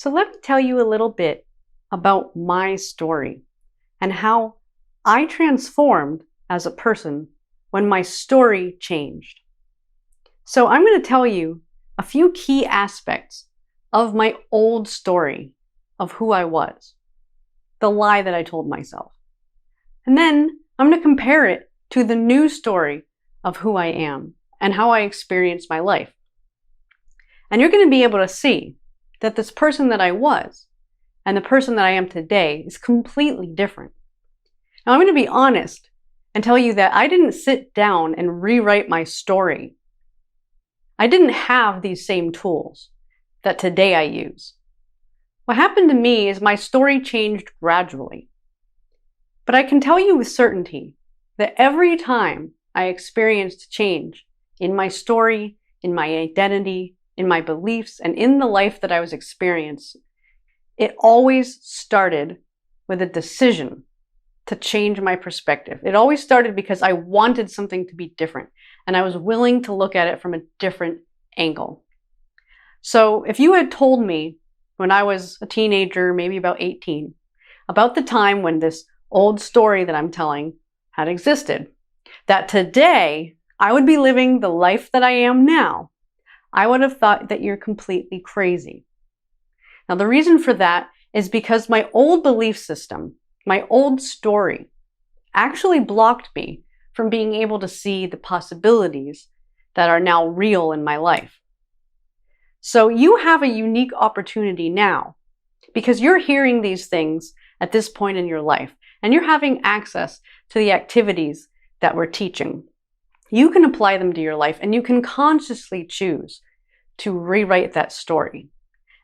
So let me tell you a little bit about my story and how I transformed as a person when my story changed. So I'm going to tell you a few key aspects of my old story of who I was, the lie that I told myself. And then I'm going to compare it to the new story of who I am and how I experienced my life. And you're going to be able to see that this person that I was and the person that I am today is completely different. Now, I'm going to be honest and tell you that I didn't sit down and rewrite my story. I didn't have these same tools that today I use. What happened to me is my story changed gradually. But I can tell you with certainty that every time I experienced change in my story, in my identity, in my beliefs, and in the life that I was experiencing, it always started with a decision to change my perspective. It always started because I wanted something to be different, and I was willing to look at it from a different angle. So if you had told me when I was a teenager, maybe about 18, about the time when this old story that I'm telling had existed, that today I would be living the life that I am now, I would have thought that you're completely crazy. Now, the reason for that is because my old belief system, my old story, actually blocked me from being able to see the possibilities that are now real in my life. So you have a unique opportunity now because you're hearing these things at this point in your life and you're having access to the activities that we're teaching. You can apply them to your life and you can consciously choose to rewrite that story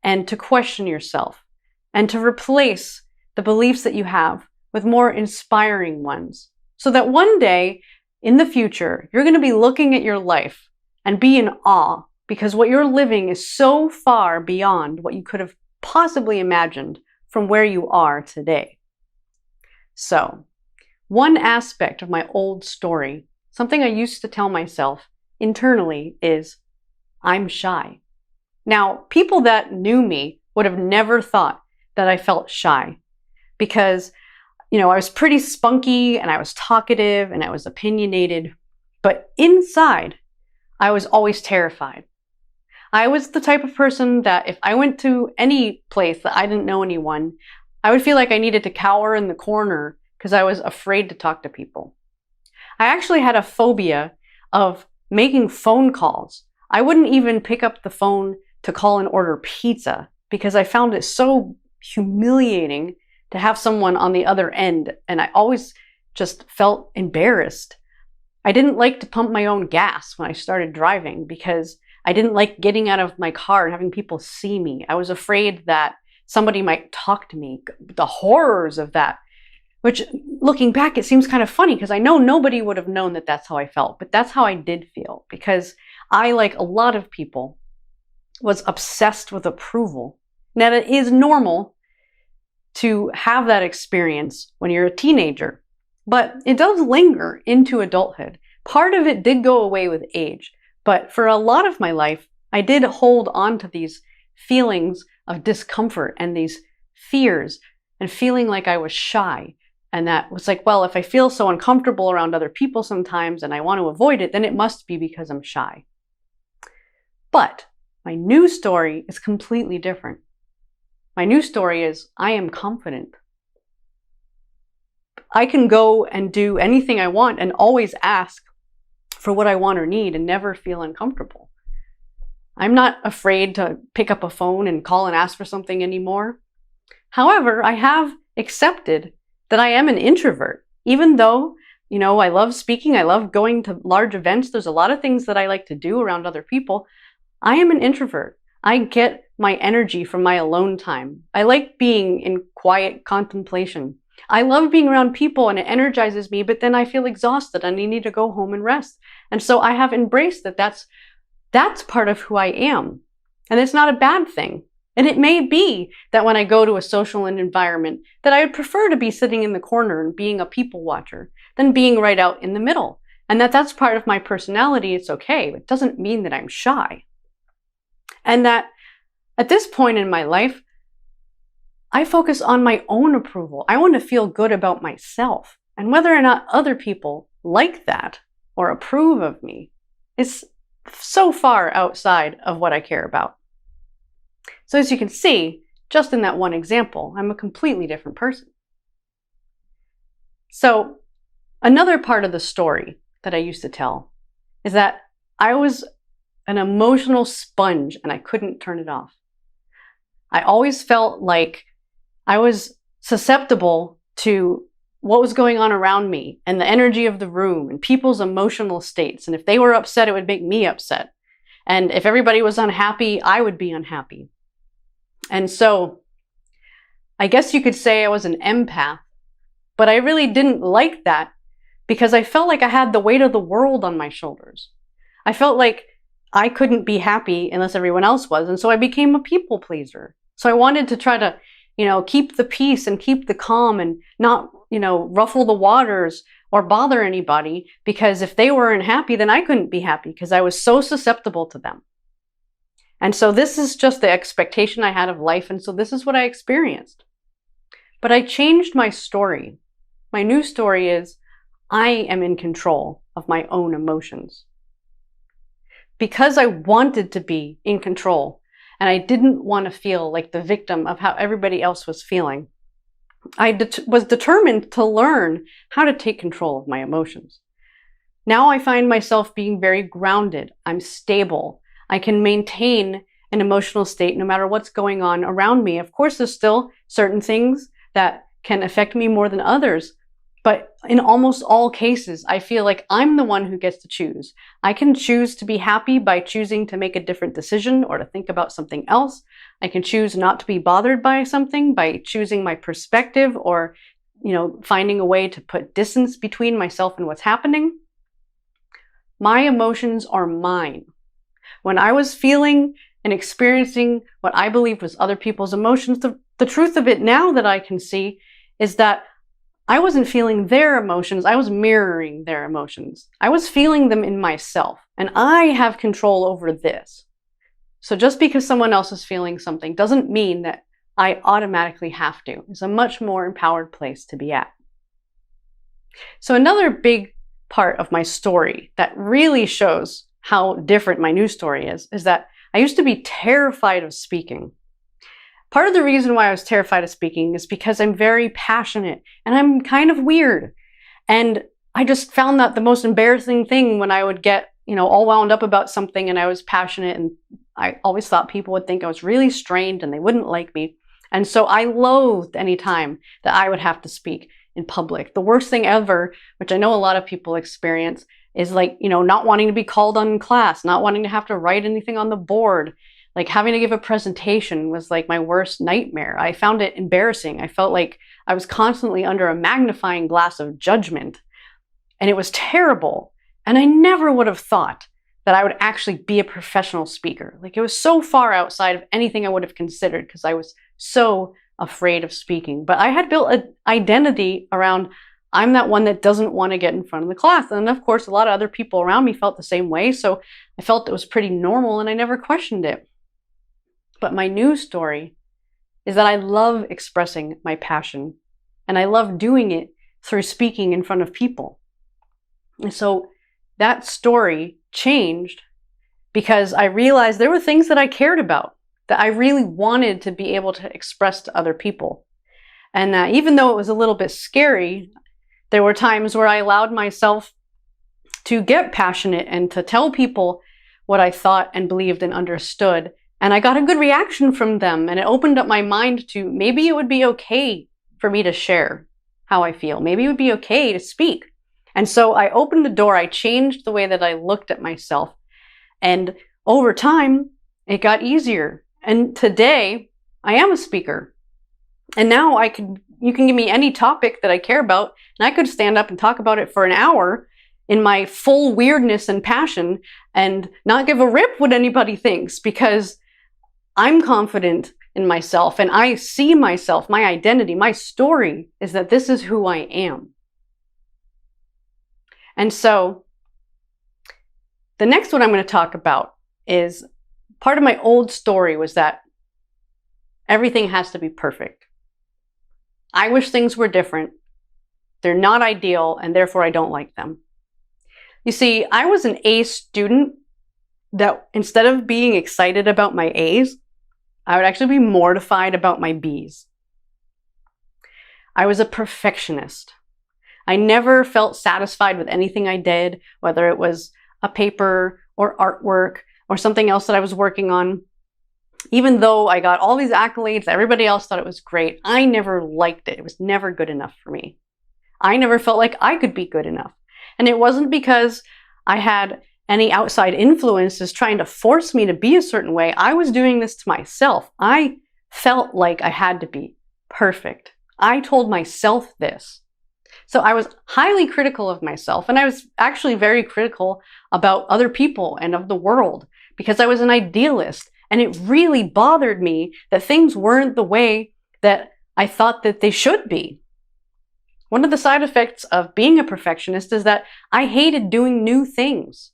and to question yourself and to replace the beliefs that you have with more inspiring ones so that one day in the future, you're going to be looking at your life and be in awe because what you're living is so far beyond what you could have possibly imagined from where you are today. So, one aspect of my old story, something I used to tell myself internally, is I'm shy. Now, people that knew me would have never thought that I felt shy because, I was pretty spunky and I was talkative and I was opinionated, but inside, I was always terrified. I was the type of person that if I went to any place that I didn't know anyone, I would feel like I needed to cower in the corner because I was afraid to talk to people. I actually had a phobia of making phone calls. I wouldn't even pick up the phone to call and order pizza because I found it so humiliating to have someone on the other end, and I always just felt embarrassed. I didn't like to pump my own gas when I started driving because I didn't like getting out of my car and having people see me. I was afraid that somebody might talk to me. The horrors of that, which looking back, it seems kind of funny because I know nobody would have known that that's how I felt, but that's how I did feel because I, like a lot of people, was obsessed with approval. Now, it is normal to have that experience when you're a teenager, but it does linger into adulthood. Part of it did go away with age, but for a lot of my life, I did hold on to these feelings of discomfort and these fears and feeling like I was shy. And that was like, well, if I feel so uncomfortable around other people sometimes and I want to avoid it, then it must be because I'm shy. But my new story is completely different. My new story is I am confident. I can go and do anything I want and always ask for what I want or need and never feel uncomfortable. I'm not afraid to pick up a phone and call and ask for something anymore. However, I have accepted that I am an introvert. Even though, I love speaking, I love going to large events, there's a lot of things that I like to do around other people. I am an introvert. I get my energy from my alone time. I like being in quiet contemplation. I love being around people and it energizes me, but then I feel exhausted and I need to go home and rest. And so I have embraced that that's part of who I am. And it's not a bad thing. And it may be that when I go to a social environment that I would prefer to be sitting in the corner and being a people watcher than being right out in the middle. And that's part of my personality. It's okay. It doesn't mean that I'm shy. And that at this point in my life, I focus on my own approval. I want to feel good about myself. And whether or not other people like that or approve of me is so far outside of what I care about. So as you can see, just in that one example, I'm a completely different person. So another part of the story that I used to tell is that I was an emotional sponge and I couldn't turn it off. I always felt like I was susceptible to what was going on around me and the energy of the room and people's emotional states. And if they were upset, it would make me upset. And if everybody was unhappy, I would be unhappy. And so I guess you could say I was an empath, but I really didn't like that because I felt like I had the weight of the world on my shoulders. I felt like I couldn't be happy unless everyone else was. And so I became a people pleaser. So I wanted to try to, keep the peace and keep the calm and not, ruffle the waters or bother anybody, because if they weren't happy, then I couldn't be happy because I was so susceptible to them. And so this is just the expectation I had of life. And so this is what I experienced. But I changed my story. My new story is I am in control of my own emotions. Because I wanted to be in control and I didn't want to feel like the victim of how everybody else was feeling, I was determined to learn how to take control of my emotions. Now I find myself being very grounded. I'm stable. I can maintain an emotional state no matter what's going on around me. Of course, there's still certain things that can affect me more than others. But in almost all cases, I feel like I'm the one who gets to choose. I can choose to be happy by choosing to make a different decision or to think about something else. I can choose not to be bothered by something by choosing my perspective or, finding a way to put distance between myself and what's happening. My emotions are mine. When I was feeling and experiencing what I believed was other people's emotions, the truth of it now that I can see is that I wasn't feeling their emotions. I was mirroring their emotions. I was feeling them in myself, and I have control over this. So just because someone else is feeling something doesn't mean that I automatically have to. It's a much more empowered place to be at. So another big part of my story that really shows how different my new story is that I used to be terrified of speaking. Part of the reason why I was terrified of speaking is because I'm very passionate and I'm kind of weird. And I just found that the most embarrassing thing when I would get, all wound up about something and I was passionate, and I always thought people would think I was really strange and they wouldn't like me. And so I loathed any time that I would have to speak in public. The worst thing ever, which I know a lot of people experience, is not wanting to be called on in class, not wanting to have to write anything on the board. Like having to give a presentation was like my worst nightmare. I found it embarrassing. I felt like I was constantly under a magnifying glass of judgment, and it was terrible. And I never would have thought that I would actually be a professional speaker. Like it was so far outside of anything I would have considered because I was so afraid of speaking. But I had built an identity around I'm that one that doesn't want to get in front of the class. And of course, a lot of other people around me felt the same way. So I felt it was pretty normal and I never questioned it. But my new story is that I love expressing my passion and I love doing it through speaking in front of people. And so that story changed because I realized there were things that I cared about, that I really wanted to be able to express to other people. And that even though it was a little bit scary, there were times where I allowed myself to get passionate and to tell people what I thought and believed and understood. And I got a good reaction from them, and it opened up my mind to maybe it would be okay for me to share how I feel. Maybe it would be okay to speak. And so I opened the door. I changed the way that I looked at myself. And over time, it got easier. And today, I am a speaker. And now you can give me any topic that I care about, and I could stand up and talk about it for an hour in my full weirdness and passion and not give a rip what anybody thinks, because I'm confident in myself and I see myself, my identity, my story is that this is who I am. And so the next one I'm going to talk about is part of my old story was that everything has to be perfect. I wish things were different. They're not ideal, and therefore I don't like them. You see, I was an A student that instead of being excited about my A's, I would actually be mortified about my B's. I was a perfectionist. I never felt satisfied with anything I did, whether it was a paper or artwork or something else that I was working on. Even though I got all these accolades, everybody else thought it was great, I never liked it. It was never good enough for me. I never felt like I could be good enough. And it wasn't because I had any outside influences trying to force me to be a certain way. I was doing this to myself. I felt like I had to be perfect. I told myself this. So I was highly critical of myself, and I was actually very critical about other people and of the world because I was an idealist, and it really bothered me that things weren't the way that I thought that they should be. One of the side effects of being a perfectionist is that I hated doing new things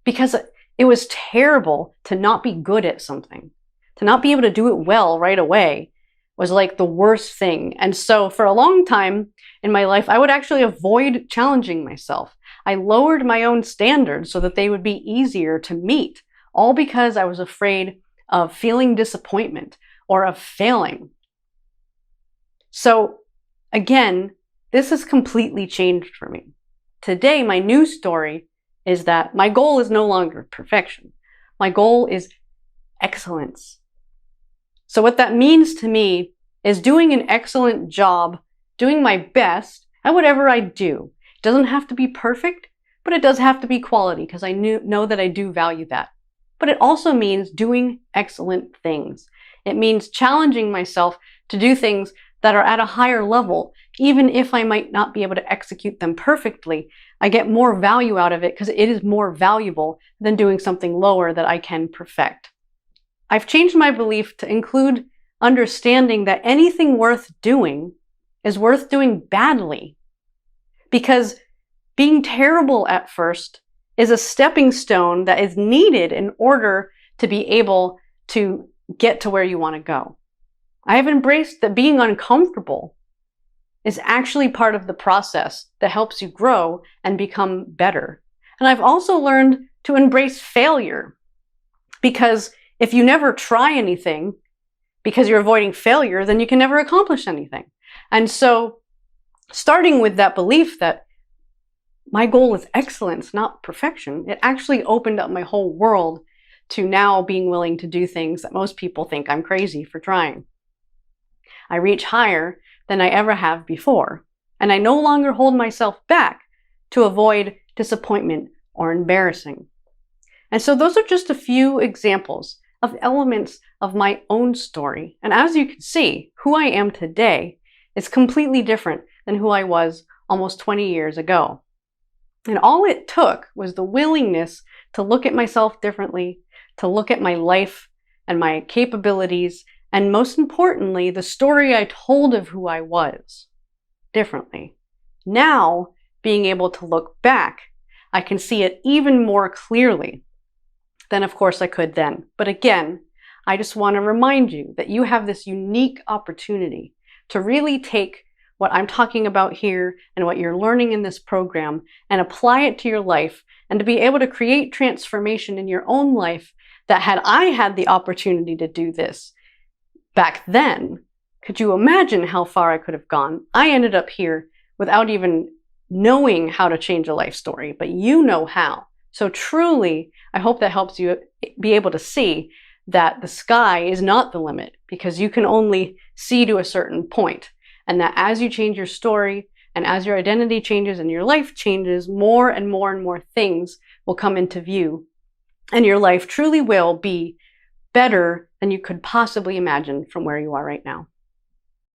because it was terrible to not be good at something. To not be able to do it well right away was like the worst thing. And so for a long time in my life, I would actually avoid challenging myself. I lowered my own standards so that they would be easier to meet, all because I was afraid of feeling disappointment or of failing. So again, this has completely changed for me. Today, my new story is that my goal is no longer perfection. My goal is excellence. So what that means to me is doing an excellent job, doing my best at whatever I do. It doesn't have to be perfect, but it does have to be quality because I know that I do value that. But it also means doing excellent things. It means challenging myself to do things that are at a higher level, even if I might not be able to execute them perfectly. I get more value out of it because it is more valuable than doing something lower that I can perfect. I've changed my belief to include understanding that anything worth doing is worth doing badly. Because being terrible at first is a stepping stone that is needed in order to be able to get to where you want to go. I have embraced that being uncomfortable is actually part of the process that helps you grow and become better. And I've also learned to embrace failure, because if you never try anything because you're avoiding failure, then you can never accomplish anything. And so starting with that belief that my goal is excellence, not perfection, it actually opened up my whole world to now being willing to do things that most people think I'm crazy for trying. I reach higher than I ever have before, and I no longer hold myself back to avoid disappointment or embarrassing. And so those are just a few examples of elements of my own story. And as you can see, who I am today is completely different than who I was almost 20 years ago. And all it took was the willingness to look at myself differently, to look at my life and my capabilities, and most importantly, the story I told of who I was differently. Now, being able to look back, I can see it even more clearly than, of course, I could then. But again, I just want to remind you that you have this unique opportunity to really take what I'm talking about here and what you're learning in this program and apply it to your life, and to be able to create transformation in your own life that, had I had the opportunity to do this back then, could you imagine how far I could have gone? I ended up here without even knowing how to change a life story, but you know how. So truly, I hope that helps you be able to see that the sky is not the limit, because you can only see to a certain point. And that as you change your story and as your identity changes and your life changes, more and more and more things will come into view. And your life truly will be better than you could possibly imagine from where you are right now.